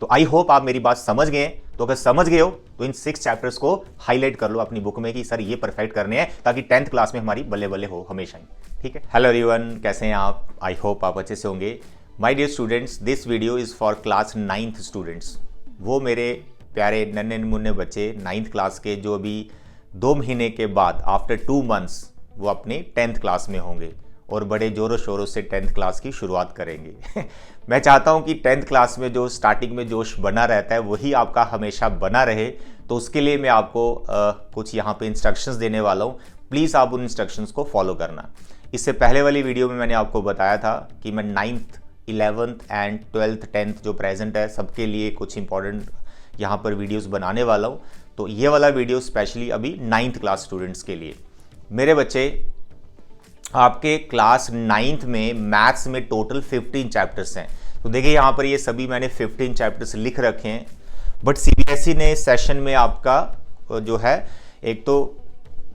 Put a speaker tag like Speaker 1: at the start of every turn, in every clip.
Speaker 1: तो I hope आप मेरी बात समझ गए। तो अगर समझ गए हो तो इन 6 चैप्टर्स को हाईलाइट कर लो अपनी बुक में कि सर ये परफेक्ट करने हैं, ताकि 10th क्लास में हमारी बल्ले बल्ले हो हमेशा ही। ठीक है, हेलो एवरीवन, कैसे हैं आप? आई होप आप अच्छे से होंगे। My dear students, this video is for class 9th students. वो मेरे प्यारे नन्हे मुन्ने बच्चे 9th क्लास के जो अभी 2 महीने के बाद आफ्टर 2 मंथ्स वो अपने 10th क्लास में होंगे और बड़े जोरों शोरों से 10th क्लास की शुरुआत करेंगे। मैं चाहता हूं कि 10th क्लास में जो स्टार्टिंग में जोश बना रहता है वही आपका हमेशा बना रहे। तो उसके लिए मैं आपको कुछ यहाँ पे इंस्ट्रक्शंस देने वाला हूँ। प्लीज़ आप उन इंस्ट्रक्शंस को फॉलो करना। इससे पहले वाली वीडियो में मैंने आपको बताया था कि मैं 9th 11th and 12th 10th जो प्रेजेंट है सबके लिए कुछ इंपॉर्टेंट यहाँ पर वीडियोज़ बनाने वाला हूँ। तो ये वाला वीडियो स्पेशली अभी 9th क्लास स्टूडेंट्स के लिए। मेरे बच्चे, आपके क्लास 9th में मैथ्स में टोटल 15 चैप्टर्स हैं। तो देखिए यहाँ पर ये सभी मैंने 15 चैप्टर्स लिख रखे हैं। बट सीबीएसई ने सेशन में आपका जो है, एक तो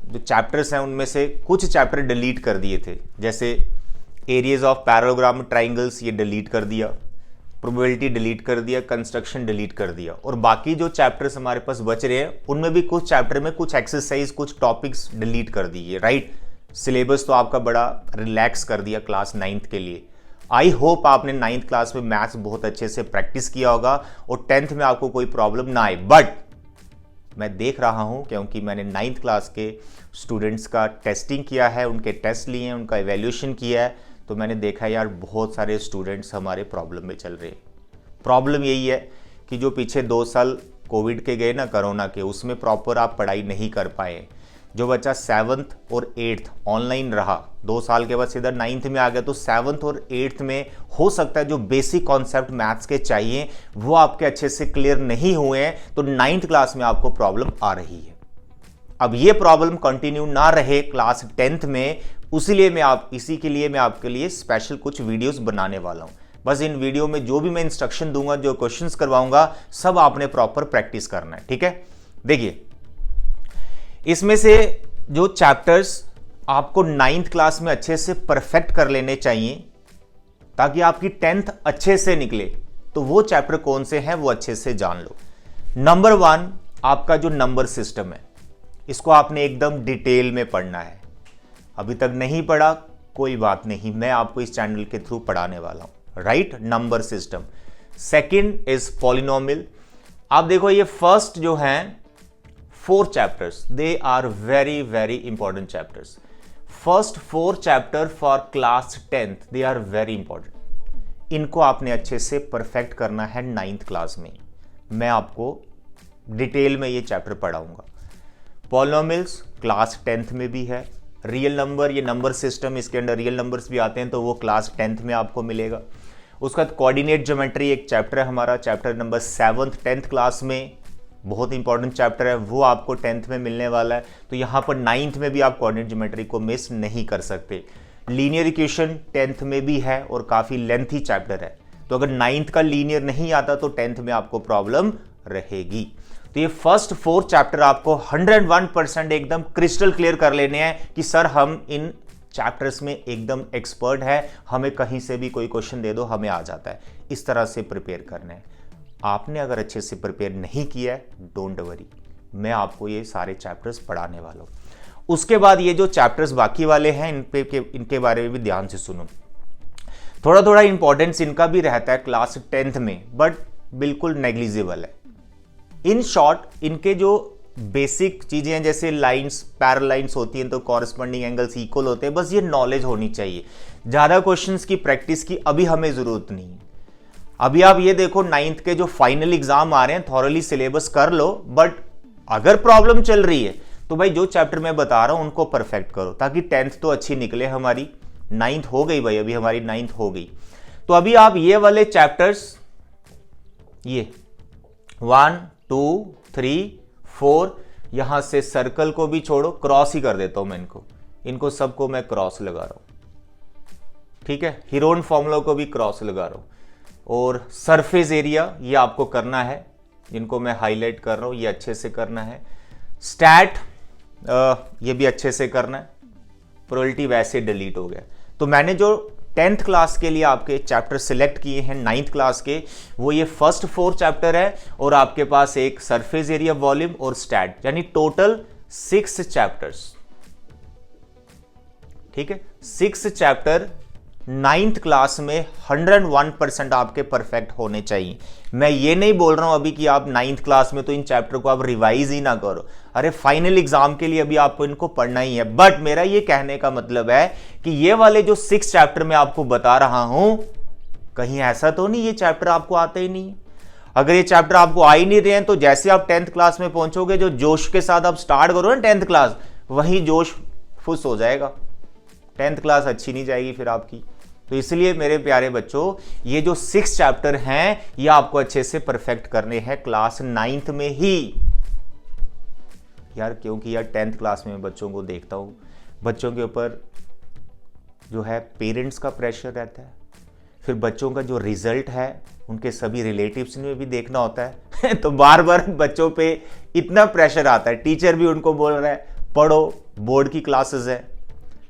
Speaker 1: जो चैप्टर्स हैं उनमें से कुछ चैप्टर डिलीट कर दिए थे, जैसे एरियाज ऑफ पैरेललोग्राम ट्राइंगल्स ये डिलीट कर दिया, प्रोबेबिलिटी डिलीट कर दिया, कंस्ट्रक्शन डिलीट कर दिया। और बाकी जो चैप्टर्स हमारे पास बच रहे हैं उनमें भी कुछ चैप्टर में कुछ एक्सरसाइज, कुछ टॉपिक्स डिलीट कर दिए। राइट, सिलेबस तो आपका बड़ा रिलैक्स कर दिया क्लास 9th के लिए। आई होप आपने 9th क्लास में मैथ्स बहुत अच्छे से प्रैक्टिस किया होगा और 10th में आपको कोई प्रॉब्लम ना आए। बट मैं देख रहा हूं, क्योंकि मैंने 9th क्लास के स्टूडेंट्स का टेस्टिंग किया है, उनके टेस्ट लिए हैं, उनका इवैल्यूएशन किया है, तो मैंने देखा यार बहुत सारे स्टूडेंट्स हमारे प्रॉब्लम में चल रहे हैं। प्रॉब्लम यही है कि जो पीछे 2 साल कोविड के गए ना, कोरोना के, उसमें प्रॉपर आप पढ़ाई नहीं कर पाए। जो बच्चा 7th और 8th ऑनलाइन रहा, 2 साल के बाद सीधा 9th में आ गया, तो 7th और 8th में हो सकता है जो बेसिक कॉन्सेप्ट मैथ्स के चाहिए वो आपके अच्छे से क्लियर नहीं हुए हैं, तो 9th क्लास में आपको प्रॉब्लम आ रही है। अब ये प्रॉब्लम कंटिन्यू ना रहे क्लास 10th में, इसी के लिए मैं आपके लिए स्पेशल कुछ वीडियोस बनाने वाला हूं। बस इन वीडियो में जो भी मैं इंस्ट्रक्शन दूंगा, जो क्वेश्चंस करवाऊंगा, सब आपने प्रॉपर प्रैक्टिस करना है। ठीक है, देखिए इसमें से जो चैप्टर्स आपको 9th क्लास में अच्छे से परफेक्ट कर लेने चाहिए ताकि आपकी 10th अच्छे से निकले, तो वो चैप्टर कौन से हैं वो अच्छे से जान लो। नंबर 1 आपका जो नंबर सिस्टम है, इसको आपने एकदम डिटेल में पढ़ना है। अभी तक नहीं पढ़ा कोई बात नहीं, मैं आपको इस चैनल के थ्रू पढ़ाने वाला हूं। Right, number system. Second is polynomial. आप देखो ये फर्स्ट जो हैं 4 chapters, they are very very important chapters. First 4 chapter for class 10th, they are very important. इनको आपने अच्छे से परफेक्ट करना है 9th क्लास में। मैं आपको डिटेल में ये चैप्टर पढ़ाऊंगा। पॉलिनोमियल्स क्लास 10th में भी है। रियल नंबर, ये नंबर सिस्टम, इसके अंदर रियल नंबर्स भी आते हैं, तो वो क्लास 10th में आपको मिलेगा। उसका कोऑर्डिनेट ज्योमेट्री एक चैप्टर है हमारा, chapter number 7th 10th class में, बहुत इंपॉर्टेंट चैप्टर है, वो आपको 10th में मिलने वाला है। तो यहाँ पर 9th में भी आप कोऑर्डिनेट ज्योमेट्री को मिस नहीं कर सकते। लीनियर इक्वेशन 10th में भी है और काफ़ी लेंथी चैप्टर है, तो अगर 9th का लीनियर नहीं आता तो 10th में आपको प्रॉब्लम रहेगी। तो ये फर्स्ट 4 चैप्टर आपको 101% एकदम क्रिस्टल क्लियर कर लेने हैं कि सर हम इन चैप्टर्स में एकदम एक्सपर्ट है, हमें कहीं से भी कोई क्वेश्चन दे दो हमें आ जाता है। इस तरह से प्रिपेयर करना है। आपने अगर अच्छे से प्रिपेयर नहीं किया है, डोंट वरी, मैं आपको ये सारे चैप्टर्स पढ़ाने वाला हूँ। उसके बाद ये जो चैप्टर्स बाकी वाले हैं इनके बारे में भी ध्यान से सुनो। थोड़ा थोड़ा इंपॉर्टेंस इनका भी रहता है क्लास 10th में, बट बिल्कुल नेग्लिजिबल है। इन शॉर्ट इनके जो बेसिक चीजें हैं, जैसे लाइंस, पैरेलल लाइंस होती हैं तो कॉरस्पॉन्डिंग एंगल्स इक्वल होते हैं, बस ये नॉलेज होनी चाहिए। ज्यादा क्वेश्चंस की प्रैक्टिस की अभी हमें जरूरत नहीं है। अभी आप ये देखो 9th के जो फाइनल एग्जाम आ रहे हैं, थॉरली सिलेबस कर लो, बट अगर प्रॉब्लम चल रही है तो भाई जो चैप्टर मैं बता रहा हूं उनको परफेक्ट करो, ताकि 10th तो अच्छी निकले हमारी। 9th हो गई भाई, अभी हमारी 9th हो गई। तो अभी आप ये वाले चैप्टर्स, ये 1 2 3 4, यहां से सर्कल को भी छोड़ो, क्रॉस ही कर देता हूं मैं इनको सबको मैं क्रॉस लगा रहा हूं। ठीक है, हीरोन फॉर्मूला को भी क्रॉस लगा रहा हूं। और सरफेस एरिया ये आपको करना है, जिनको मैं हाईलाइट कर रहा हूं, ये अच्छे से करना है। स्टैट ये भी अच्छे से करना है। प्रोबेबिलिटी वैसे डिलीट हो गया। तो मैंने जो 10th क्लास के लिए आपके चैप्टर सिलेक्ट किए हैं 9th क्लास के, वो ये फर्स्ट 4 चैप्टर है और आपके पास एक सरफेस एरिया, वॉल्यूम और स्टैट, यानी टोटल 6 चैप्टर्स। ठीक है, 6 चैप्टर 9th क्लास में 101% आपके परफेक्ट होने चाहिए। मैं ये नहीं बोल रहा हूं अभी कि आप 9th क्लास में तो इन चैप्टर को आप रिवाइज ही ना करो, अरे फाइनल एग्जाम के लिए अभी आपको इनको पढ़ना ही है। बट मेरा ये कहने का मतलब है कि ये वाले जो 6 चैप्टर मैं आपको बता रहा हूं, कहीं ऐसा तो नहीं ये चैप्टर आपको आते ही नहीं। अगर ये चैप्टर आपको आ ही नहीं रहे हैं तो जैसे आप 10th क्लास में पहुंचोगे, जो जोश के साथ आप स्टार्ट करो ना 10th क्लास, वही जोश फुस हो जाएगा, 10th क्लास अच्छी नहीं जाएगी फिर आपकी। तो इसलिए मेरे प्यारे बच्चों, ये जो 6 चैप्टर हैं ये आपको अच्छे से परफेक्ट करने हैं क्लास 9th में ही यार, क्योंकि यार 10th क्लास में बच्चों को देखता हूं, बच्चों के ऊपर जो है पेरेंट्स का प्रेशर रहता है, फिर बच्चों का जो रिजल्ट है उनके सभी रिलेटिव्स में भी देखना होता है तो बार बार बच्चों पे इतना प्रेशर आता है, टीचर भी उनको बोल रहा है पढ़ो, बोर्ड की क्लासेस है।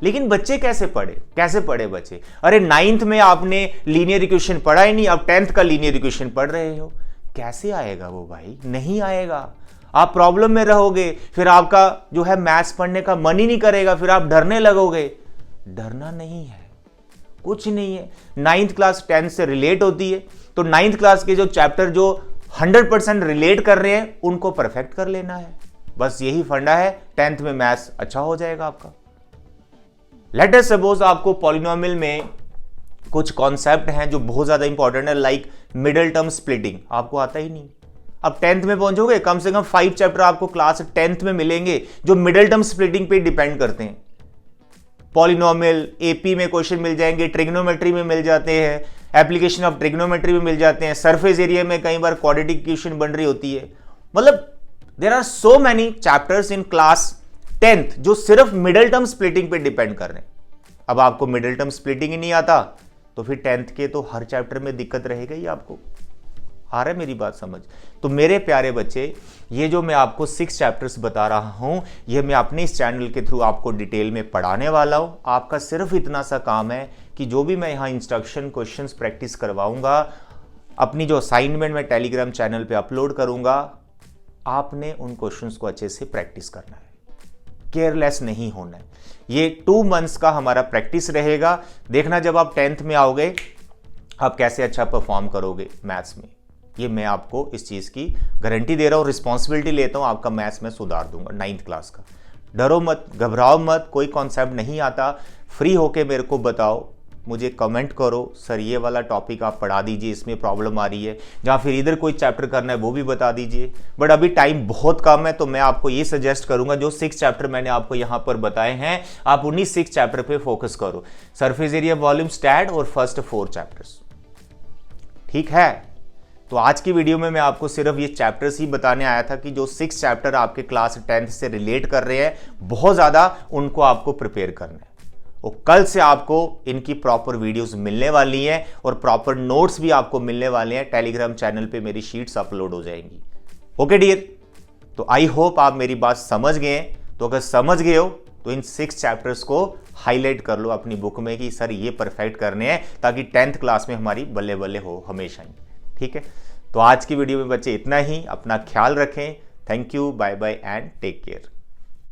Speaker 1: लेकिन बच्चे कैसे पढ़े बच्चे? अरे 9th में आपने लीनियर इक्वेशन पढ़ा ही नहीं, आप 10th का लीनियर इक्वेशन पढ़ रहे हो, कैसे आएगा वो भाई? नहीं आएगा, आप प्रॉब्लम में रहोगे, फिर आपका जो है मैथ्स पढ़ने का मन ही नहीं करेगा, फिर आप डरने लगोगे। डरना नहीं है, कुछ नहीं है। 9th क्लास 10th से रिलेट होती है, तो 9th क्लास के जो चैप्टर जो 100% रिलेट कर रहे हैं उनको परफेक्ट कर लेना है, बस यही फंडा है। 10th में मैथ्स अच्छा हो जाएगा आपका। लेट अस सपोज आपको पॉलिनोमियल में कुछ कॉन्सेप्ट हैं जो बहुत ज्यादा इंपॉर्टेंट है, लाइक मिडिल टर्म स्प्लिटिंग, आपको आता ही नहीं। अब 10th में पहुंचोगे, कम से कम 5 चैप्टर आपको क्लास 10th में मिलेंगे जो मिडिल टर्म स्प्लिटिंग पे डिपेंड करते हैं। पॉलिनोमियल एपी में क्वेश्चन मिल जाएंगे, ट्रिग्नोमेट्री में मिल जाते हैं, एप्लीकेशन ऑफ ट्रिग्नोमेट्री में मिल जाते हैं, सरफेस एरिया में कई बार क्वाड्रेटिक इक्वेशन बन रही होती है। मतलब there are so many chapters in class 10th जो सिर्फ मिडिल टर्म स्प्लिटिंग पे डिपेंड कर रहे हैं। अब आपको मिडिल टर्म स्प्लिटिंग ही नहीं आता तो फिर 10th के तो हर चैप्टर में दिक्कत रहेगा ही आपको। आ रहा है मेरी बात समझ? तो मेरे प्यारे बच्चे, ये जो मैं आपको 6 चैप्टर्स बता रहा हूं, ये मैं अपने इस चैनल के थ्रू आपको डिटेल में पढ़ाने वाला हूं। आपका सिर्फ इतना सा काम है कि जो भी मैं यहां इंस्ट्रक्शन, क्वेश्चंस प्रैक्टिस करवाऊंगा, अपनी जो असाइनमेंट मैं टेलीग्राम चैनल पे अपलोड करूंगा, आपने उन क्वेश्चंस को अच्छे से प्रैक्टिस करना है, केयरलेस नहीं होना है। ये 2 मंथ्स का हमारा प्रैक्टिस रहेगा। देखना जब आप 10th में आओगे आप कैसे अच्छा परफॉर्म करोगे मैथ्स में। ये मैं आपको इस चीज की गारंटी दे रहा हूं, रिस्पॉन्सिबिलिटी लेता हूं, आपका मैथ्स में सुधार दूंगा 9th क्लास का। डरो मत, घबराओ मत, कोई कॉन्सेप्ट नहीं आता, फ्री होके मेरे को बताओ, मुझे कमेंट करो, सर ये वाला टॉपिक आप पढ़ा दीजिए, इसमें प्रॉब्लम आ रही है, या फिर इधर कोई चैप्टर करना है वो भी बता दीजिए। बट अभी टाइम बहुत कम है, तो मैं आपको ये सजेस्ट करूंगा, जो 6 चैप्टर मैंने आपको यहां पर बताए हैं, आप उन्हीं 6 चैप्टर पे फोकस करो, सरफेस एरिया, वॉल्यूम, स्टैट और फर्स्ट 4 चैप्टर्स। ठीक है, तो आज की वीडियो में मैं आपको सिर्फ ये चैप्टर्स ही बताने आया था कि जो 6 चैप्टर आपके क्लास 10th से रिलेट कर रहे हैं, बहुत ज्यादा उनको आपको प्रिपेयर करना है। और कल से आपको इनकी प्रॉपर वीडियोस मिलने वाली हैं और प्रॉपर नोट्स भी आपको मिलने वाले हैं। टेलीग्राम चैनल पे मेरी शीट्स अपलोड हो जाएंगी। ओके डियर, तो आई होप आप मेरी बात समझ गए हैं। तो अगर समझ गए हो तो इन 6 चैप्टर्स को हाईलाइट कर लो अपनी बुक में कि सर ये परफेक्ट करने हैं, ताकि 10th क्लास में हमारी बल्ले बल्ले हो हमेशा ही। ठीक है, तो आज की वीडियो में बच्चे इतना ही। अपना ख्याल रखें। Thank you, bye bye and take care.